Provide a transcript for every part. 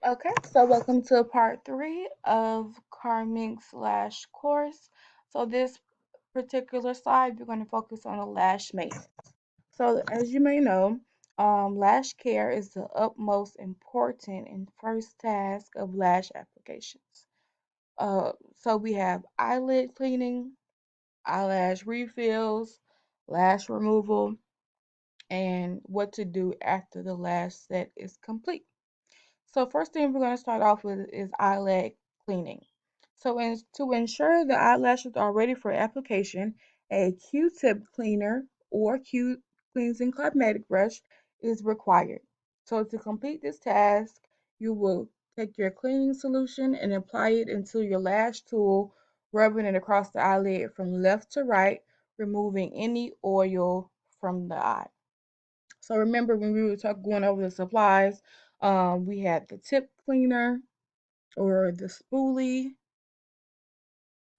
Okay, so welcome to part three of Kmks Lash course. So this particular slide, we're going to focus on the lash maintenance. So as you may know, lash care is the utmost important and first task of lash applications. So we have eyelid cleaning, eyelash refills, lash removal, and what to do after the lash set is complete. So first thing we're going to start off with is eyelid cleaning. So to ensure the eyelashes are ready for application, a Q-tip cleaner or Q cleansing cosmetic brush is required. So to complete this task, you will take your cleaning solution and apply it into your lash tool, rubbing it across the eyelid from left to right, removing any oil from the eye. So remember when we were going over the supplies, we had the tip cleaner or the spoolie.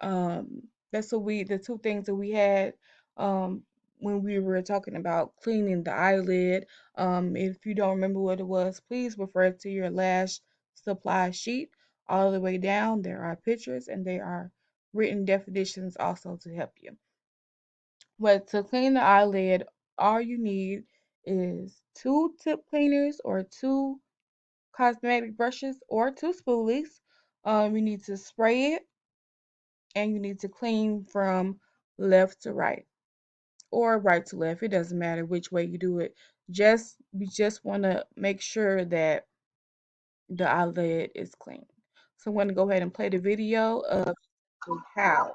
That's what the two things that we had when we were talking about cleaning the eyelid. If you don't remember what it was, please refer to your lash supply sheet. All the way down, there are pictures and there are written definitions also to help you. But to clean the eyelid, all you need is two tip cleaners or two cosmetic brushes or two spoolies. You need to spray it and you need to clean from left to right or right to left. It doesn't matter which way you do it. We just want to make sure that the eyelid is clean. So I'm going to go ahead and play the video of how.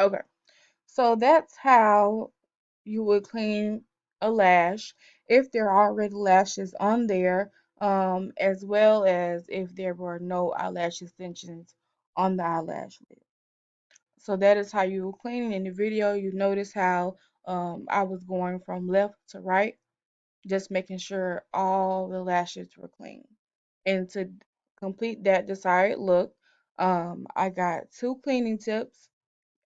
Okay, so that's how you would clean a lash if there are already lashes on there, as well as if there were no eyelash extensions on the eyelash lid. So that is how you will clean. In the video, you notice how I was going from left to right, just making sure all the lashes were clean. And to complete that desired look, I got two cleaning tips.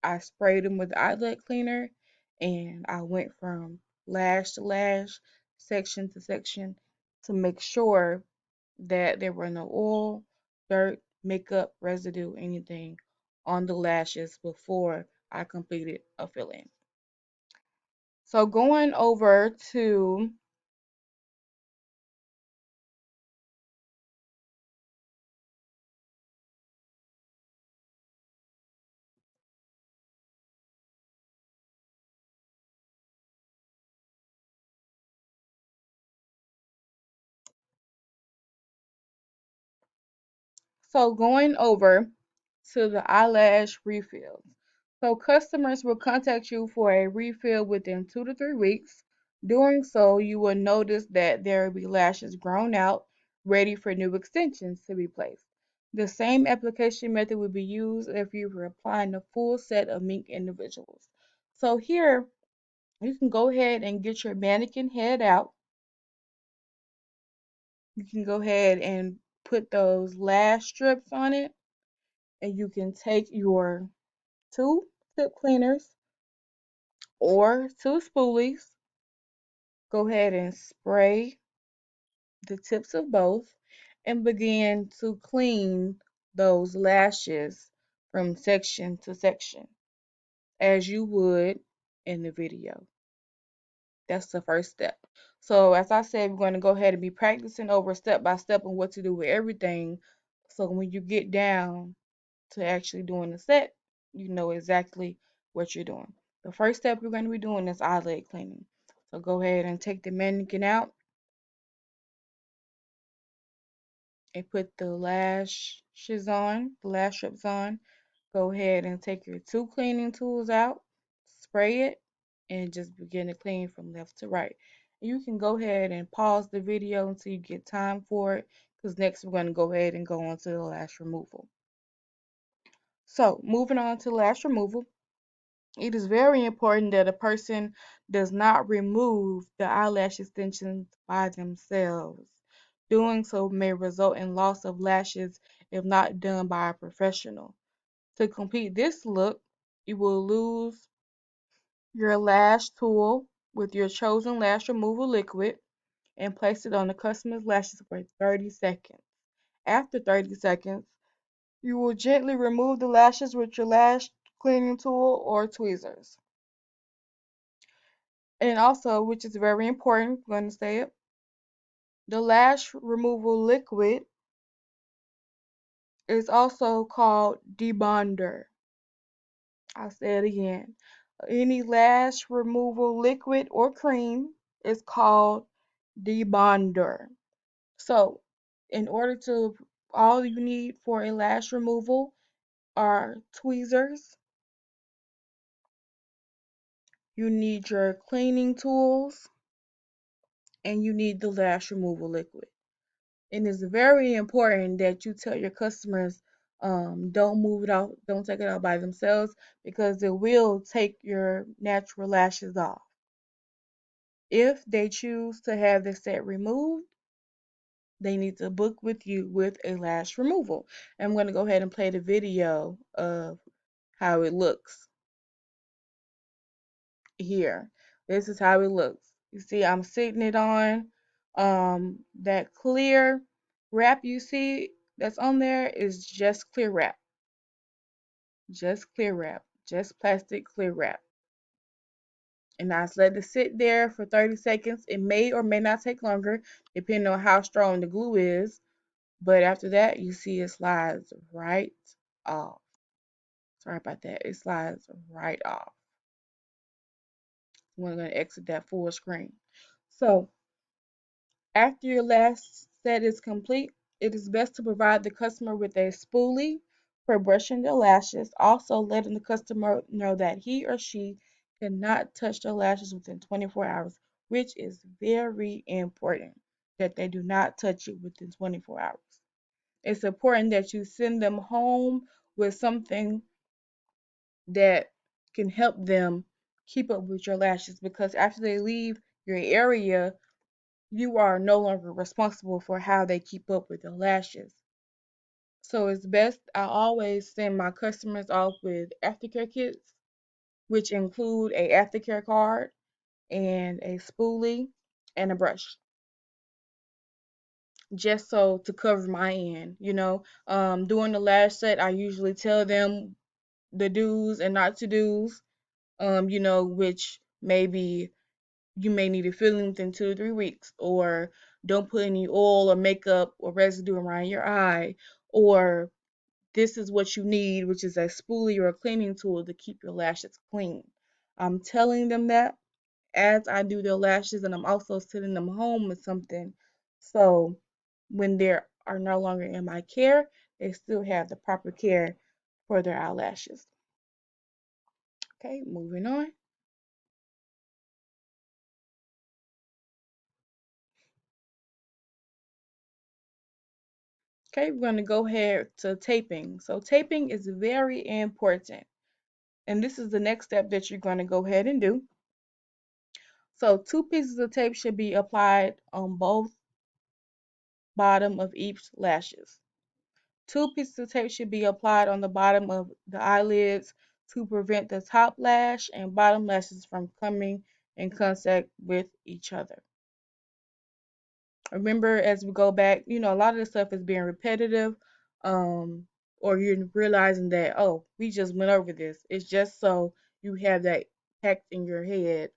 I sprayed them with the eyelid cleaner and I went from lash to lash, section to section to make sure that there were no oil, dirt, makeup, residue, anything on the lashes before I completed a fill-in. So going over to the eyelash refills. So customers will contact you for a refill within 2 to 3 weeks. Doing so, you will notice that there will be lashes grown out, ready for new extensions to be placed. The same application method will be used if you were applying the full set of mink individuals. So here, you can go ahead and get your mannequin head out. You can go ahead and put those lash strips on it, and you can take your two tip cleaners or two spoolies. Go ahead and spray the tips of both and begin to clean those lashes from section to section as you would in the video. That's the first step. So as I said, we're going to go ahead and be practicing over step by step on what to do with everything. So when you get down to actually doing the set, you know exactly what you're doing. The first step we're going to be doing is eyelid cleaning. So go ahead and take the mannequin out and put the lashes on, the lash strips on. Go ahead and take your two cleaning tools out, spray it, and just begin to clean from left to right. You can go ahead and pause the video until you get time for it, because next we're going to go ahead and go on to the lash removal. So moving on to lash removal, it is very important that a person does not remove the eyelash extensions by themselves. Doing so may result in loss of lashes if not done by a professional. To complete this look, you will lose your lash tool with your chosen lash removal liquid and place it on the customer's lashes for 30 seconds. After 30 seconds, you will gently remove the lashes with your lash cleaning tool or tweezers. And also, which is very important, I'm going to say it, the lash removal liquid is also called debonder. I'll say it again. Any lash removal liquid or cream is called debonder. So, in order to, all you need for a lash removal are tweezers, you need your cleaning tools, and you need the lash removal liquid. And it's very important that you tell your customers don't move it out, don't take it out by themselves because it will take your natural lashes off. If they choose to have the set removed, they need to book with you with a lash removal. I'm going to go ahead and play the video of how it looks here. This is how it looks. You see, I'm sitting it on. That clear wrap you see that's on there is just clear wrap. Just clear wrap. Just plastic clear wrap. And I just let it sit there for 30 seconds. It may or may not take longer, depending on how strong the glue is. But after that, you see it slides right off. Sorry about that. It slides right off. We're going to exit that full screen. So after your last set is complete, it is best to provide the customer with a spoolie for brushing their lashes, also letting the customer know that he or she cannot touch their lashes within 24 hours, which is very important that they do not touch it within 24 hours. It's important that you send them home with something that can help them keep up with your lashes because after they leave your area, you are no longer responsible for how they keep up with their lashes. So it's best I always send my customers off with aftercare kits, which include a aftercare card and a spoolie and a brush. Just so to cover my end, during the lash set, I usually tell them the do's and not to do's, which maybe you may need a filling within 2 to 3 weeks, or don't put any oil or makeup or residue around your eye, or this is what you need, which is a spoolie or a cleaning tool to keep your lashes clean. I'm telling them that as I do their lashes, and I'm also sending them home with something. So when they are no longer in my care, they still have the proper care for their eyelashes. Okay, moving on. Okay, we're going to go ahead to taping. So taping is very important. And this is the next step that you're going to go ahead and do. So 2 pieces of tape should be applied on both bottom of each lashes. 2 pieces of tape should be applied on the bottom of the eyelids to prevent the top lash and bottom lashes from coming in contact with each other. Remember, as we go back, a lot of this stuff is being repetitive, or you're realizing that, oh, we just went over this. It's just so you have that packed in your head,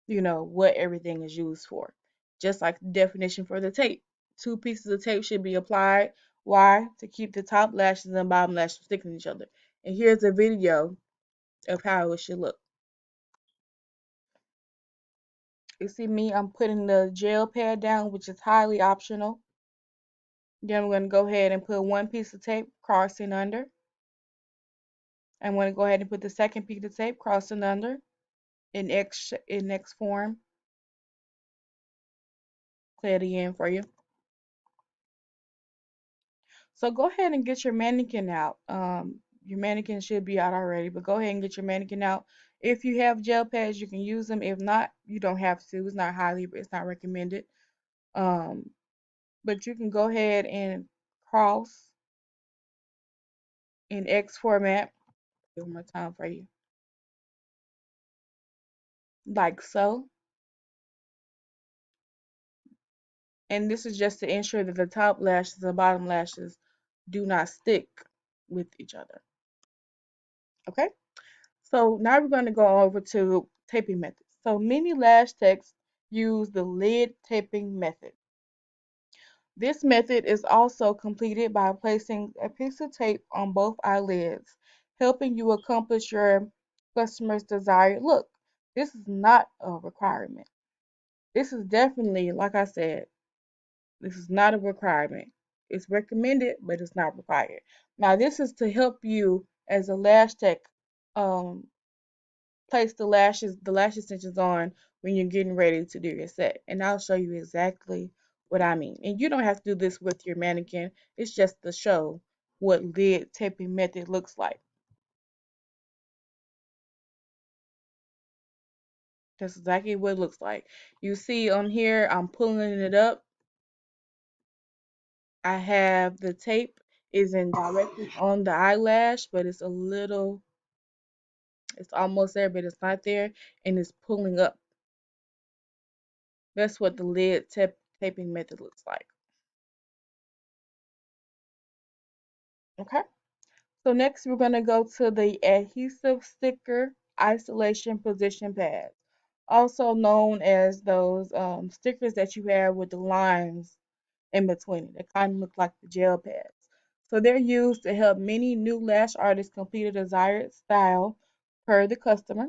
what everything is used for. just like the definition for the tape. Two pieces of tape should be applied. Why? To keep the top lashes and bottom lashes from sticking to each other. And here's a video of how it should look. You see me, I'm putting the gel pad down, which is highly optional. Then I'm going to go ahead and put one piece of tape crossing under. I'm going to go ahead and put the second piece of tape crossing under in X form. Play it again for you. So go ahead and get your mannequin out. Your mannequin should be out already, but go ahead and get your mannequin out. If you have gel pads, you can use them. If not, you don't have to. It's not recommended. Um, but you can go ahead and cross in X format. One more time for you, like so. And this is just to ensure that the top lashes and bottom lashes do not stick with each other. Okay? So now we're going to go over to taping methods. So many lash techs use the lid taping method. This method is also completed by placing a piece of tape on both eyelids, helping you accomplish your customer's desired look. This is not a requirement. This is definitely, like I said, this is not a requirement. It's recommended, but it's not required. Now, this is to help you as a lash tech um, place the lash extensions on when you're getting ready to do your set. And I'll show you exactly what I mean. And you don't have to do this with your mannequin. It's just to show what lid taping method looks like. That's exactly what it looks like. You see on here, I'm pulling it up. I have the tape is in directly on the eyelash, but it's almost there, but it's not there, and it's pulling up. That's what the taping method looks like. Okay. So next we're going to go to the adhesive sticker isolation position pads, also known as those stickers that you have with the lines in between it. They kind of look like the gel pads. So they're used to help many new lash artists complete a desired style per the customer.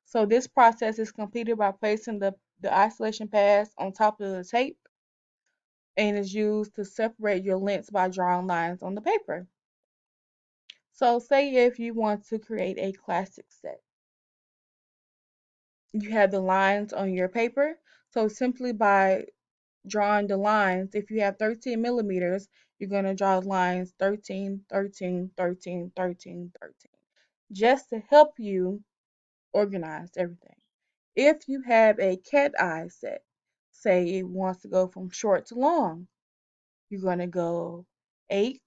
So this process is completed by placing the isolation pads on top of the tape and is used to separate your lengths by drawing lines on the paper. So say if you want to create a classic set, you have the lines on your paper. So simply by drawing the lines, if you have 13 millimeters, you're going to draw lines 13, 13, 13, 13, 13, just to help you organize everything. If you have a cat eye set, say it wants to go from short to long, you're going to go 8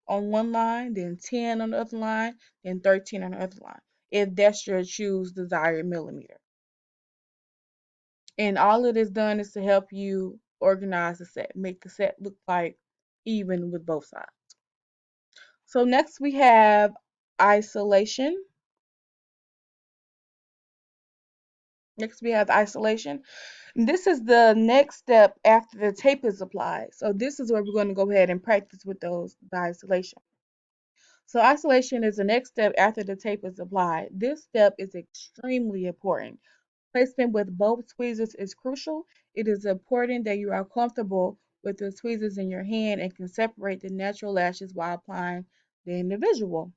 on one line, then 10 on the other line, then 13 on the other line, if that's your choose desired millimeter. And all it is done is to help you organize the set, make the set look like even with both sides. So next we have isolation. Next we have isolation. This is the next step after the tape is applied. So this is where we're going to go ahead and practice with the isolation. So isolation is the next step after the tape is applied. This step is extremely important. Placement with both tweezers is crucial. It is important that you are comfortable with the tweezers in your hand and can separate the natural lashes while applying the individual.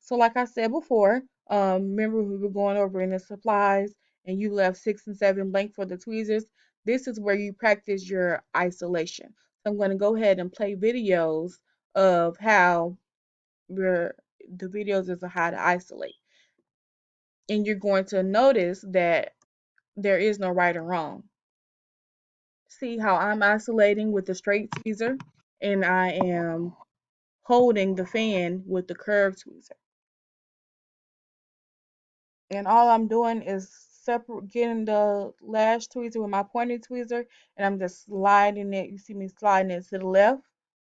So like I said before, remember we were going over in the supplies and you left 6 and 7 blank for the tweezers. This is where you practice your isolation. So I'm going to go ahead and play videos of how the videos is how to isolate. And you're going to notice that there is no right or wrong. See how I'm isolating with the straight tweezer and I am holding the fan with the curved tweezer. And all I'm doing is getting the lash tweezer with my pointed tweezer and I'm just sliding it. You see me sliding it to the left.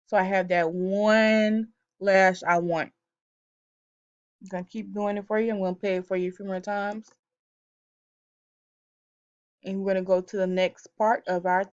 So I have that one lash I want. I'm going to keep doing it for you. I'm going to play it for you a few more times. And we're going to go to the next part of our